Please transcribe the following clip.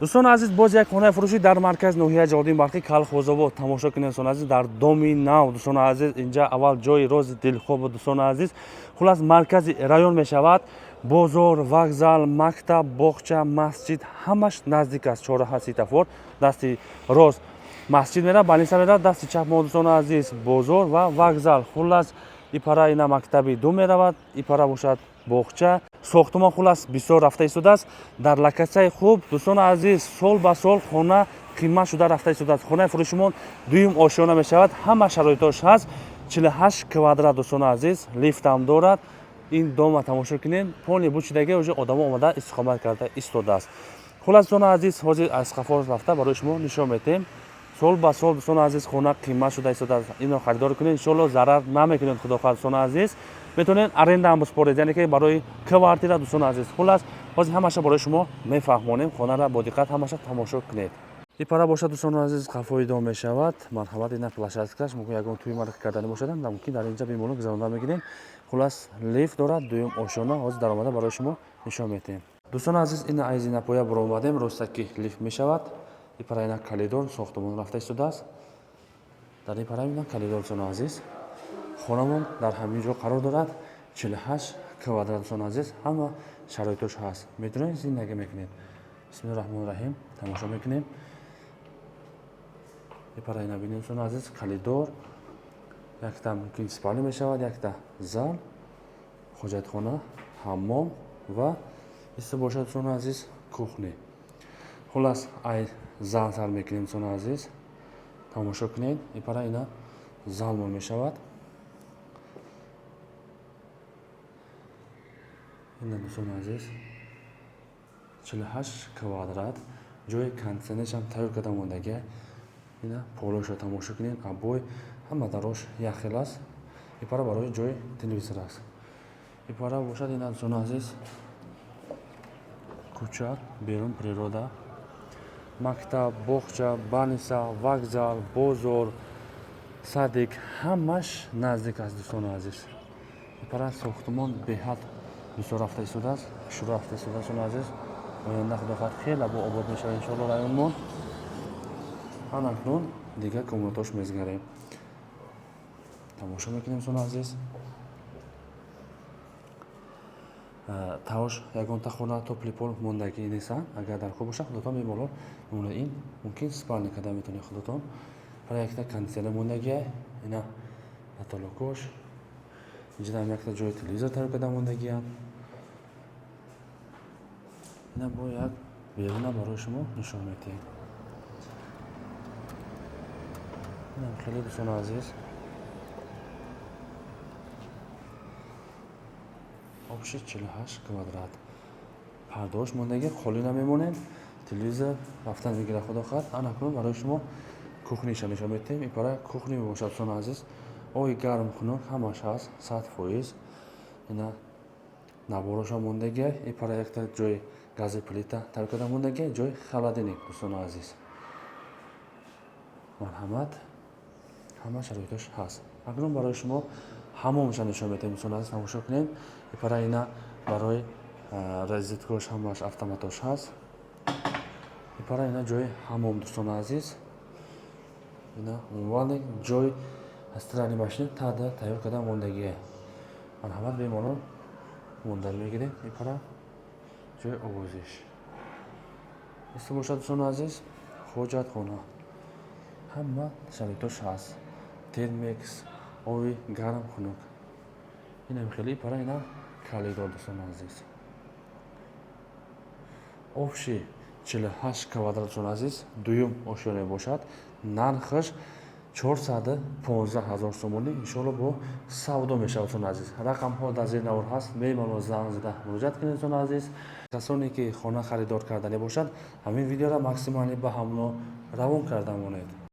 دوستان عزیز باز یک خانه فروشی در مرکز ناحیه جاده برقی کلخوزآباد تماشا کنید. دوستان عزیز در دومی نو دوستان عزیز اینجا اول جای روز دلخوب دوستان عزیز خلاص مرکز رایون می شود. بازار، вокзал، مکتب، باغچه، مسجد همش نزدیک است. چهارراه سیتافور دستی راست مسجد میره، بالینسا میره، دستی چپ ما دوستان عزیز بازار و вокзал. خلاص ипара اینا مکتبی دو میرود، ипара باشد باغچه. ساختمان خلاص بسیار رفته ایستاده است در لوکاسیای خوب دوستان عزیز. سال به سال خانه قیمت شده رفته ایستاده است. خانه فروشمون دویم آشیانه می شود، همه شرایطش هست. 48 کвадрат دوستان عزیز، لیفت هم دارد. این دوم تماشا کنین، پانی بوچیدگی уже آدم اومده استقامت کرده ایستاده است. خلاص دوستان عزیز حاضر از قفار رفته برای شما نشون میدیم. سال به سال دوستان عزیز خانه قیمت شده ایستاده است. اینو خریدار کنین، ان شاء الله ضرر نمیکنین. خداحافظ دوستان عزیز. میتونین ارنده هم بسپارید، یعنی که برای کوارتیر دوستان عزیز. خلاص باز همش برای شما میفهمونیم. خانه را با دقت همش تماشا کنید. این پاره باشد دوستان عزیز قفای دام می شود. مرحبا اینا پلاشاتکاش ممکن یگان توی مرد کردن باشدن ممکن در اینجا بیمونو گذرانده میگیریم. خلاص لیفت دارد دوم آشیانه از در اومده برای شما نشون میدیم. دوستان عزیز این از این پایا برو اومدیم راستکی لیفت می شود. این پاره اینا کلیدور ساختمان رفته ایستاده است. در این پاره اینا کلیدور دوستان عزیز خانمون در همین جا قرار دارد. 48 کвадрат دوستان عزیز همه شرایطش هست. میتونید زندگی میکنید. بسم الله الرحمن الرحیم تماشا میکنیم. این پاره اینا ببینید دوستان عزیز کلیدور یک تا ممکن سپالی می شود، یک تا زال، حاجتخانه، حمام و است باشد دوستان عزیز کухня. خلاص ای زال سر میکنیم دوستان عزیز تماشا کنید. این پاره اینا زال می شود. این دوستان عزیز 48 کвадрат جای کانسنش هم تایید کرده موندگی. اینا پولوش رو تماشا کنین. ابوی همه دراش یک خیل است. این پاره برای جای تلویزیون است. این پاره باشد اینا دوستان عزیز کوچک بیرون природа مکتب باغچه بالینسا вокзал بازار садик همش نزدیک است دوستان عزیز. این پاره ساختمان بهت بسیار رفته ایستاده است، شروع رفته ایستاده است دوستان عزیز. آینده خداوند خیلی با آباد میشه ان شاء الله رایونمون. همکنون دیگه کموناتاش میزگریم تماشا میکنیم دوستان عزیز. تاوش یگان تا خونه توپلی پول موندگی نیستن. اگر در خوب باشه خودتون میمالون مونه این ممکن سپال نکرده میتونی خودتون. برای یک تا کانسل موندگی اینا کاتالوگش اینجا هم یک تا جای تلویزیون تر کرده موندگی هم. اینا با یک بیرون برای شما نشون میدیم. اینا خیلی دوستان عزیز آبش 48 کвадрат پرداش موندگی خالی نمیمونه. تلویزیون رفتن میگیره خدا خواهد. انا کنون برای شما کухня نشون میدیم. این پاره کухня میباشد دوستان عزیز. آی گرم خنک همش هست 100%. اینا نباروش موندگی. این پاره یک تا جای گاز پلیتا تر کرده موندگی جای холодильник دوستان عزیز. مرحمت همه شرایطش هست. اکنون برای شما حمامش نشون میدیم دوستان عزیز تماشا کنید. این پاره اینا برای رزیدگاهش همش اتوماتش هست. این پاره اینا جای حمام دوستان عزیز. اینا عنوان جای استرانی ماشین تا تایید کرده موندگی. مرحمت بیماران موندن میگیریم. این پاره جای آوازش است باشد دوستان عزیز. حاجتخانه همه شرایطش هست. ترمیکس آبی گرم خنک. این خیلی پاره اینا کلیدور دوستان عزیز. آبشی 48 کвадрат دوستان عزیز دویم آشیانه باشد. نرخش 415,000 سومونی ان شاء الله با سودا میشه دوستان عزیز. رقم ها در زیر نور هست. میمون زنگ زده مراجعه کنید دوستان عزیز. کسانی که خانه خریدار کردنی باشد همین ویدیو را ماکسیمالی به همون روان کرده مونید.